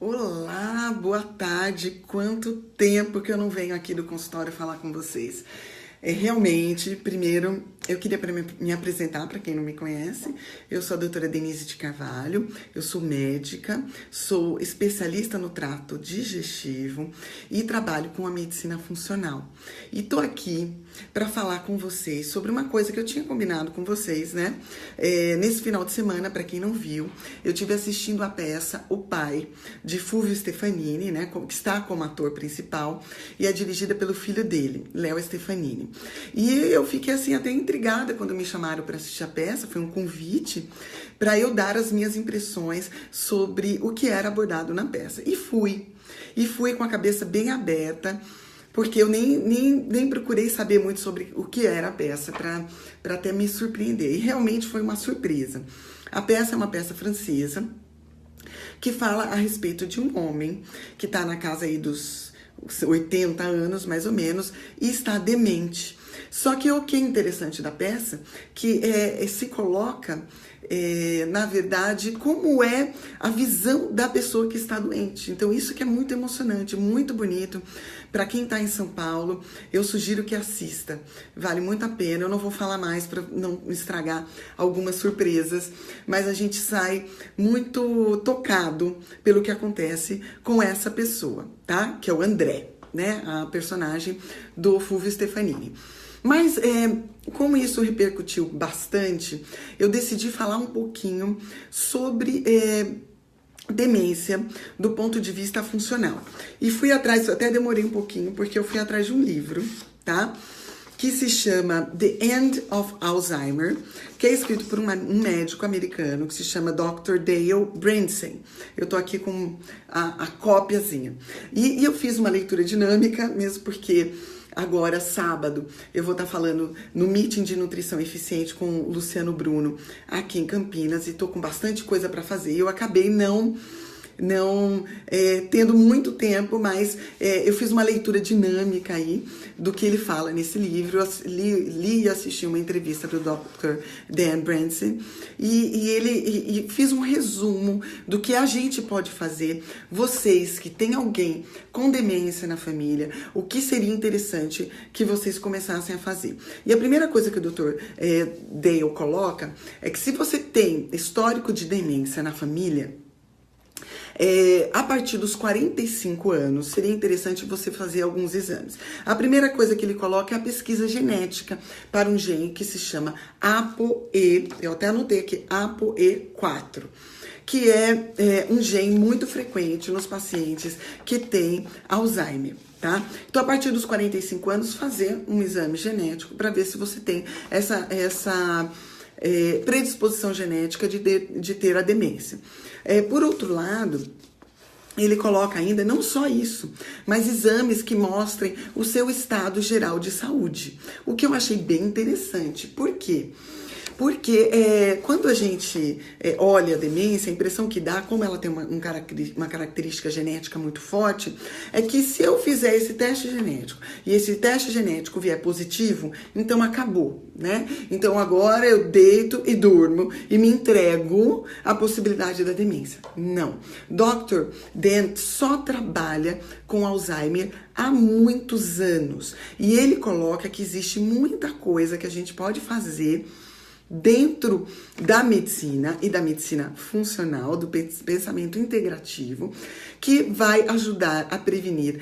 Olá, boa tarde. Quanto tempo que eu não venho aqui do consultório falar com vocês. Realmente, primeiro, eu queria me apresentar para quem não me conhece. Eu sou a doutora Denise de Carvalho, eu sou médica, sou especialista no trato digestivo e trabalho com a medicina funcional. E tô aqui para falar com vocês sobre uma coisa que eu tinha combinado com vocês, né? Nesse final de semana, para quem não viu, eu tive assistindo a peça O Pai, de Fulvio Stefanini, né? Que está como ator principal e é dirigida pelo filho dele, Léo Stefanini. E eu fiquei assim até intrigada quando me chamaram para assistir a peça, foi um convite para eu dar as minhas impressões sobre o que era abordado na peça. E fui com a cabeça bem aberta, porque eu nem procurei saber muito sobre o que era a peça para até me surpreender. E realmente foi uma surpresa. A peça é uma peça francesa que fala a respeito de um homem que está na casa aí dos 80 anos, mais ou menos, e está demente. Só que o que é interessante da peça, que se coloca, na verdade, como é a visão da pessoa que está doente. Então, isso que é muito emocionante, muito bonito. Para quem está em São Paulo, eu sugiro que assista. Vale muito a pena. Eu não vou falar mais para não estragar algumas surpresas, mas a gente sai muito tocado pelo que acontece com essa pessoa, tá? Que é o André, né? A personagem do Fulvio Stefanini. Mas, como isso repercutiu bastante, eu decidi falar um pouquinho sobre demência do ponto de vista funcional. E fui atrás, até demorei um pouquinho, porque eu fui atrás de um livro, tá? Que se chama The End of Alzheimer, que é escrito por um médico americano que se chama Dr. Dale Bredesen. Eu tô aqui com a cópiazinha. E eu fiz uma leitura dinâmica, mesmo porque agora, sábado, eu vou estar falando no Meeting de Nutrição Eficiente com o Luciano Bruno, aqui em Campinas, e tô com bastante coisa para fazer. Eu acabei não tendo muito tempo, mas eu fiz uma leitura dinâmica aí do que ele fala nesse livro. Eu li e assisti uma entrevista do Dr. Dan Bredesen e fiz um resumo do que a gente pode fazer. Vocês que têm alguém com demência na família, o que seria interessante que vocês começassem a fazer. E a primeira coisa que o Dr. Dale coloca é que se você tem histórico de demência na família, a partir dos 45 anos, seria interessante você fazer alguns exames. A primeira coisa que ele coloca é a pesquisa genética para um gene que se chama ApoE, eu até anotei aqui, ApoE4, que é um gene muito frequente nos pacientes que têm Alzheimer. Tá? Então, a partir dos 45 anos, fazer um exame genético para ver se você tem essa predisposição genética de ter a demência. Por outro lado, ele coloca ainda não só isso, mas exames que mostrem o seu estado geral de saúde, o que eu achei bem interessante. Por quê? Porque quando a gente olha a demência, a impressão que dá, como ela tem uma característica genética muito forte, é que se eu fizer esse teste genético e esse teste genético vier positivo, então acabou, né? Então agora eu deito e durmo e me entrego à possibilidade da demência. Não. Dr. Dan só trabalha com Alzheimer há muitos anos e ele coloca que existe muita coisa que a gente pode fazer dentro da medicina e da medicina funcional, do pensamento integrativo, que vai ajudar a prevenir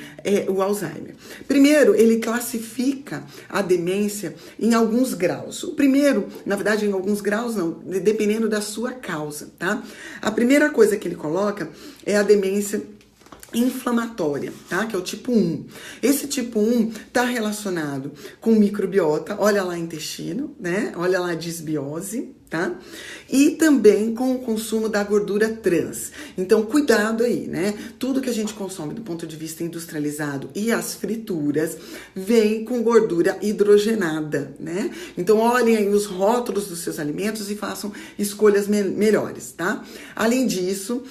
o Alzheimer. Primeiro, ele classifica a demência em alguns graus. O primeiro, na verdade, em alguns graus não, dependendo da sua causa, tá? A primeira coisa que ele coloca é a demência inflamatória, tá? Que é o tipo 1. Esse tipo 1 tá relacionado com microbiota, olha lá intestino, né? Olha lá disbiose, tá? E também com o consumo da gordura trans. Então, cuidado aí, né? Tudo que a gente consome do ponto de vista industrializado e as frituras vem com gordura hidrogenada, né? Então, olhem aí os rótulos dos seus alimentos e façam escolhas melhores, tá? Além disso,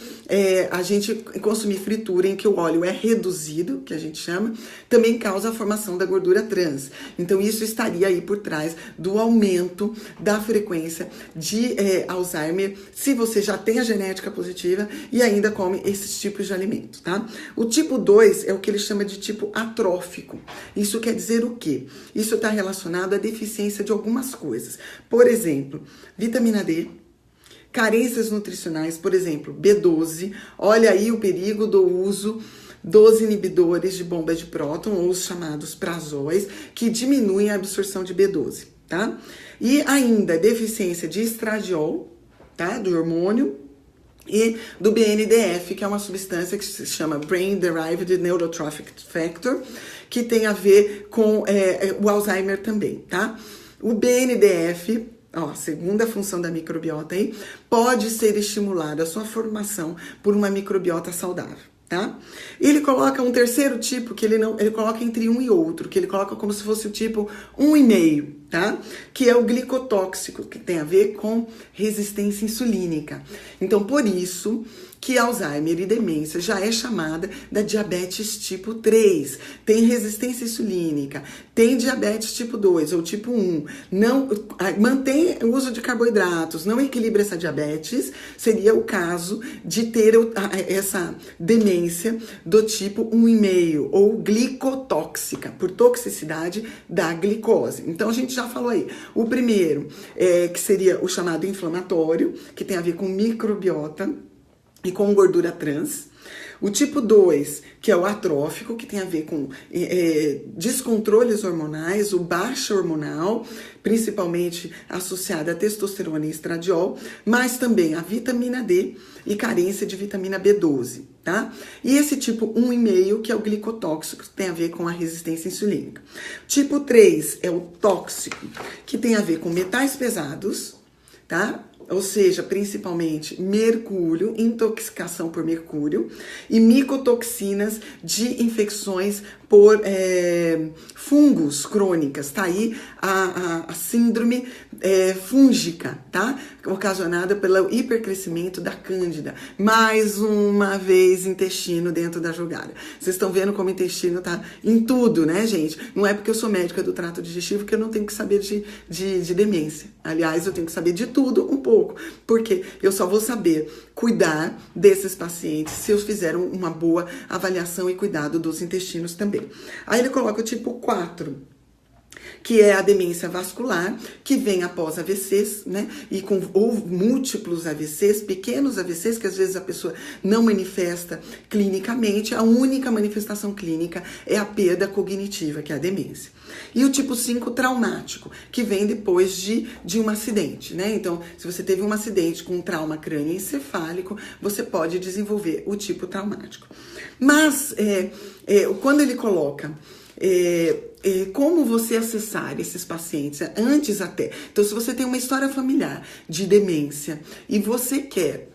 a gente consumir fritura em que o óleo é reduzido, que a gente chama, também causa a formação da gordura trans. Então, isso estaria aí por trás do aumento da frequência de Alzheimer se você já tem a genética positiva e ainda come esses tipos de alimento, tá? O tipo 2 é o que ele chama de tipo atrófico. Isso quer dizer o quê? Isso está relacionado à deficiência de algumas coisas. Por exemplo, vitamina D, carências nutricionais, por exemplo, B12. Olha aí o perigo do uso dos inibidores de bomba de próton, ou os chamados prazóis, que diminuem a absorção de B12, tá? E ainda deficiência de estradiol, tá? Do hormônio, e do BNDF, que é uma substância que se chama Brain Derived Neurotrophic Factor, que tem a ver com o Alzheimer também, tá? O BNDF, ó, segunda função da microbiota aí, pode ser estimulada a sua formação por uma microbiota saudável, tá? E ele coloca um terceiro tipo que ele coloca entre um e outro, que ele coloca como se fosse o tipo 1,5, tá? Que é o glicotóxico, que tem a ver com resistência insulínica. Então, por isso que Alzheimer e demência já é chamada da diabetes tipo 3. Tem resistência insulínica, tem diabetes tipo 2 ou tipo 1. Não mantém o uso de carboidratos, não equilibra essa diabetes, seria o caso de ter essa demência do tipo 1,5 ou glicotóxica, por toxicidade da glicose. Então a gente já falou aí. O primeiro, que seria o chamado inflamatório, que tem a ver com microbiota e com gordura trans. O tipo 2, que é o atrófico, que tem a ver com descontroles hormonais, o baixo hormonal, principalmente associado a testosterona e estradiol, mas também a vitamina D e carência de vitamina B12, tá? E esse tipo 1,5, que é o glicotóxico, que tem a ver com a resistência insulínica. Tipo 3 é o tóxico, que tem a ver com metais pesados, tá? Ou seja, principalmente mercúrio, intoxicação por mercúrio e micotoxinas de infecções por fungos crônicas. Tá aí a síndrome fúngica, tá? Ocasionada pelo hipercrescimento da cândida. Mais uma vez, intestino dentro da jogada. Vocês estão vendo como o intestino tá em tudo, né, gente? Não é porque eu sou médica do trato digestivo que eu não tenho que saber de demência. Aliás, eu tenho que saber de tudo um pouco, porque eu só vou saber cuidar desses pacientes se eu fizer uma boa avaliação e cuidado dos intestinos também. Aí ele coloca o tipo 4, que é a demência vascular, que vem após AVCs, né? Ou múltiplos AVCs, pequenos AVCs, que às vezes a pessoa não manifesta clinicamente. A única manifestação clínica é a perda cognitiva, que é a demência. E o tipo 5, traumático, que vem depois de um acidente, né? Então, se você teve um acidente com um trauma crânioencefálico, você pode desenvolver o tipo traumático. Mas, quando ele coloca como você acessar esses pacientes antes até. Então, se você tem uma história familiar de demência e você quer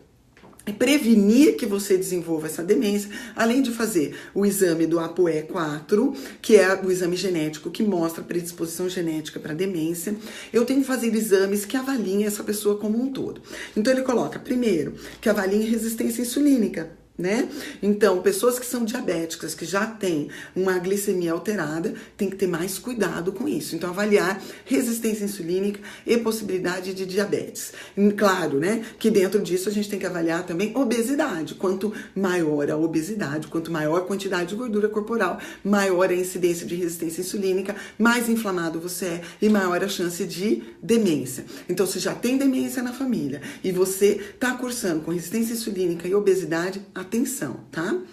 prevenir que você desenvolva essa demência, além de fazer o exame do ApoE4, que é o exame genético que mostra a predisposição genética para demência, eu tenho que fazer exames que avaliem essa pessoa como um todo. Então ele coloca, primeiro, que avaliem resistência insulínica, né? Então, pessoas que são diabéticas, que já têm uma glicemia alterada, tem que ter mais cuidado com isso. Então, avaliar resistência insulínica e possibilidade de diabetes. Claro, né, que dentro disso a gente tem que avaliar também obesidade. Quanto maior a obesidade, quanto maior a quantidade de gordura corporal, maior a incidência de resistência insulínica, mais inflamado você é e maior a chance de demência. Então, se já tem demência na família e você está cursando com resistência insulínica e obesidade, atenção, tá? O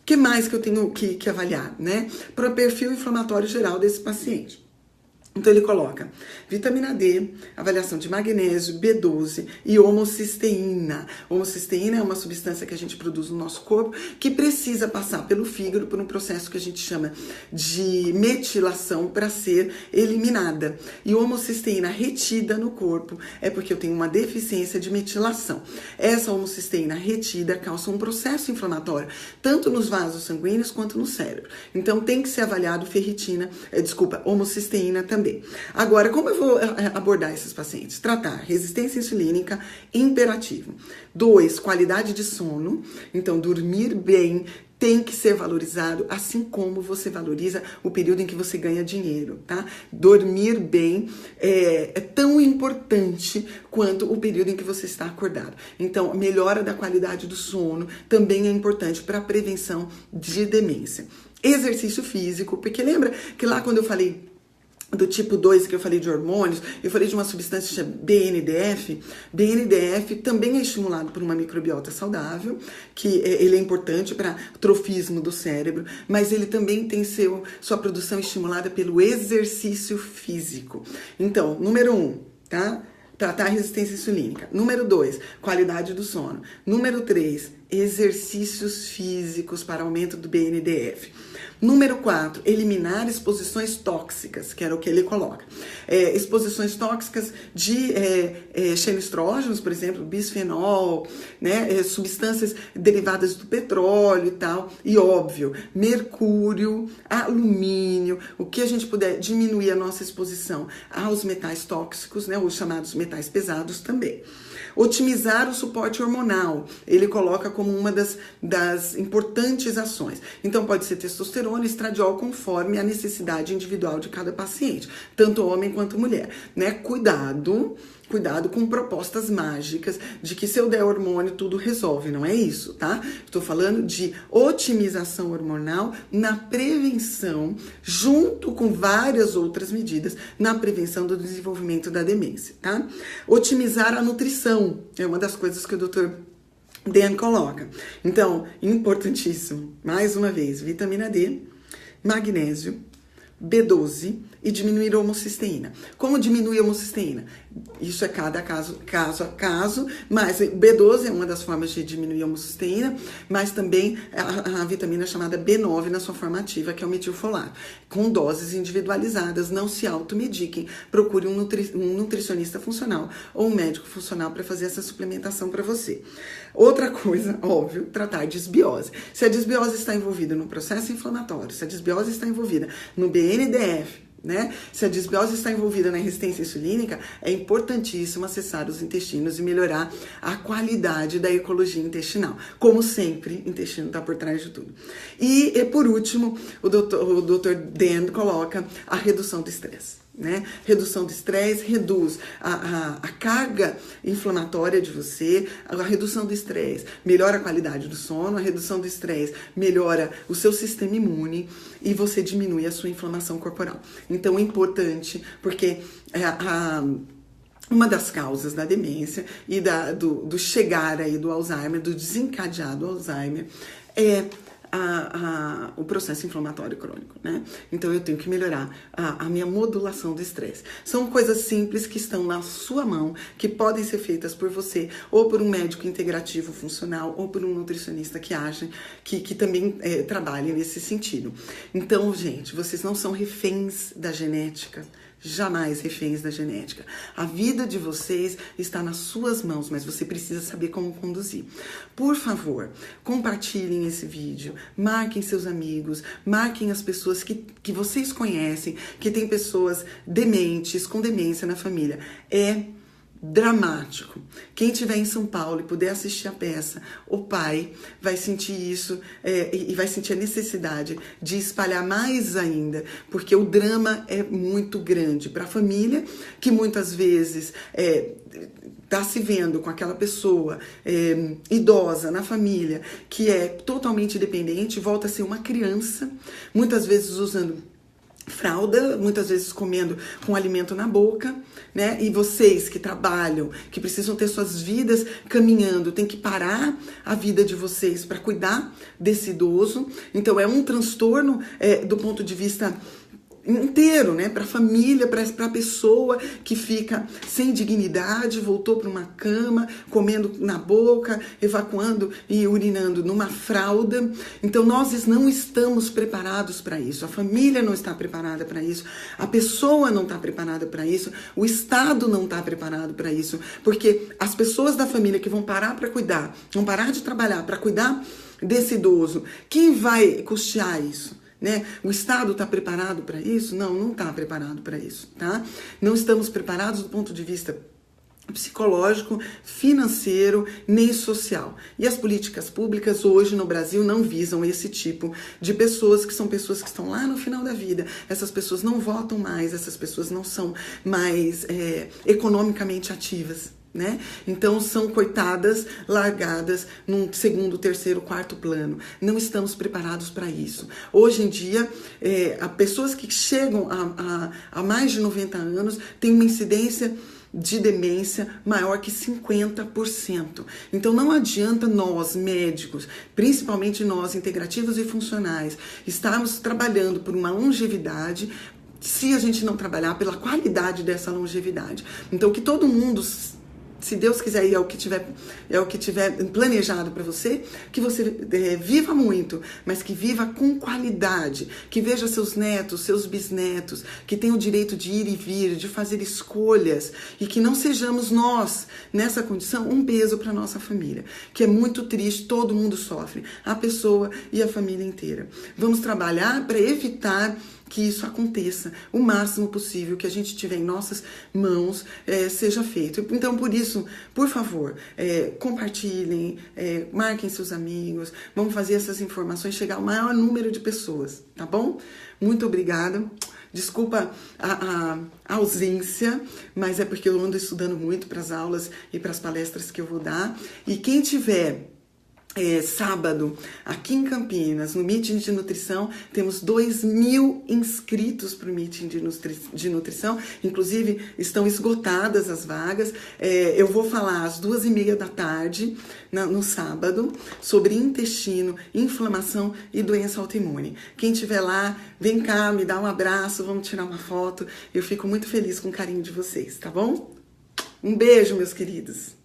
que mais que eu tenho que avaliar, né? Para o perfil inflamatório geral desse paciente. Então ele coloca vitamina D, avaliação de magnésio, B12 e homocisteína. Homocisteína é uma substância que a gente produz no nosso corpo que precisa passar pelo fígado por um processo que a gente chama de metilação para ser eliminada. E homocisteína retida no corpo é porque eu tenho uma deficiência de metilação. Essa homocisteína retida causa um processo inflamatório tanto nos vasos sanguíneos quanto no cérebro. Então tem que ser avaliado homocisteína também. também. Agora, como eu vou abordar esses pacientes? Tratar resistência insulínica, imperativo. 2, qualidade de sono. Então, dormir bem tem que ser valorizado, assim como você valoriza o período em que você ganha dinheiro, tá? Dormir bem é tão importante quanto o período em que você está acordado. Então, melhora da qualidade do sono também é importante para a prevenção de demência. Exercício físico, porque lembra que lá quando eu falei do tipo 2, que eu falei de hormônios, eu falei de uma substância chamada BNDF. BNDF também é estimulado por uma microbiota saudável, que ele é importante para trofismo do cérebro, mas ele também tem sua produção estimulada pelo exercício físico. Então, número 1, tá? Tratar a resistência insulínica. Número 2, qualidade do sono. Número 3, exercícios físicos para aumento do BNDF. Número 4, eliminar exposições tóxicas, que era o que ele coloca. Exposições tóxicas de xenoestrógenos, por exemplo, bisfenol, né, substâncias derivadas do petróleo e tal. E óbvio, mercúrio, alumínio, o que a gente puder diminuir a nossa exposição aos metais tóxicos, né, os chamados metais pesados também. Otimizar o suporte hormonal, ele coloca como uma das importantes ações. Então pode ser testosterona, estradiol, conforme a necessidade individual de cada paciente, tanto homem quanto mulher, né? Cuidado com propostas mágicas de que se eu der hormônio tudo resolve, não é isso, tá? Estou falando de otimização hormonal na prevenção, junto com várias outras medidas na prevenção do desenvolvimento da demência, tá? Otimizar a nutrição é uma das coisas que o Dr. Dan coloca. Então, importantíssimo, mais uma vez, vitamina D, magnésio, B12 e diminuir a homocisteína. Como diminuir a homocisteína? Isso é cada caso a caso, mas B12 é uma das formas de diminuir a homocisteína, mas também a vitamina chamada B9 na sua forma ativa, que é o metilfolato. Com doses individualizadas, não se automediquem, procure um nutricionista funcional ou um médico funcional para fazer essa suplementação para você. Outra coisa, óbvio, tratar disbiose. Se a disbiose está envolvida no processo inflamatório, se a disbiose está envolvida no BNDF, né? Se a disbiose está envolvida na resistência insulínica, é importantíssimo acessar os intestinos e melhorar a qualidade da ecologia intestinal. Como sempre, o intestino está por trás de tudo. E por último, o Dr. Dan coloca a redução do estresse. Né? Redução do estresse reduz a carga inflamatória de você, a redução do estresse melhora a qualidade do sono, a redução do estresse melhora o seu sistema imune e você diminui a sua inflamação corporal. Então é importante porque uma das causas da demência e do chegar aí do Alzheimer, do desencadeado Alzheimer, é o processo inflamatório crônico, né? Então eu tenho que melhorar a minha modulação do estresse. São coisas simples que estão na sua mão, que podem ser feitas por você, ou por um médico integrativo funcional, ou por um nutricionista que também trabalhe nesse sentido. Então, gente, vocês não são reféns da genética. Jamais reféns da genética. A vida de vocês está nas suas mãos, mas você precisa saber como conduzir. Por favor, compartilhem esse vídeo, marquem seus amigos, marquem as pessoas que vocês conhecem, que tem pessoas dementes, com demência na família. É dramático. Quem estiver em São Paulo e puder assistir a peça, o pai vai sentir isso e vai sentir a necessidade de espalhar mais ainda, porque o drama é muito grande para a família, que muitas vezes está se vendo com aquela pessoa idosa na família, que é totalmente dependente, volta a ser uma criança, muitas vezes usando fralda, muitas vezes comendo com alimento na boca, né? E vocês que trabalham, que precisam ter suas vidas caminhando, tem que parar a vida de vocês para cuidar desse idoso. Então é um transtorno do ponto de vista inteiro, né? Para a família, para a pessoa que fica sem dignidade, voltou para uma cama, comendo na boca, evacuando e urinando numa fralda. Então nós não estamos preparados para isso, a família não está preparada para isso, a pessoa não está preparada para isso, o Estado não está preparado para isso, porque as pessoas da família que vão parar para cuidar, vão parar de trabalhar para cuidar desse idoso, quem vai custear isso? né? O Estado está preparado para isso? Não, não está preparado para isso, tá? Não estamos preparados do ponto de vista psicológico, financeiro, nem social. E as políticas públicas hoje no Brasil não visam esse tipo de pessoas, que são pessoas que estão lá no final da vida. Essas pessoas não votam mais, essas pessoas não são mais economicamente ativas, né? Então são coitadas, largadas num segundo, terceiro, quarto plano. Não estamos preparados para isso. Hoje em dia, pessoas que chegam a mais de 90 anos têm uma incidência de demência maior que 50%. Então não adianta nós, médicos, principalmente nós, integrativos e funcionais, estarmos trabalhando por uma longevidade se a gente não trabalhar pela qualidade dessa longevidade. Então que todo mundo, se Deus quiser, e é o que tiver planejado para você, que você viva muito, mas que viva com qualidade, que veja seus netos, seus bisnetos, que tenha o direito de ir e vir, de fazer escolhas, e que não sejamos nós, nessa condição, um peso para nossa família, que é muito triste, todo mundo sofre, a pessoa e a família inteira. Vamos trabalhar para evitar que isso aconteça o máximo possível, que a gente tiver em nossas mãos, seja feito. Então, por isso, por favor, compartilhem, marquem seus amigos, vamos fazer essas informações chegar ao maior número de pessoas, tá bom? Muito obrigada. Desculpa a ausência, mas é porque eu ando estudando muito para as aulas e para as palestras que eu vou dar. E quem tiver sábado, aqui em Campinas, no Meeting de Nutrição, temos 2.000 inscritos para o Meeting de Nutrição, inclusive estão esgotadas as vagas. Eu vou falar às 2h30 da tarde, no sábado, sobre intestino, inflamação e doença autoimune. Quem estiver lá, vem cá, me dá um abraço, vamos tirar uma foto. Eu fico muito feliz com o carinho de vocês, tá bom? Um beijo, meus queridos!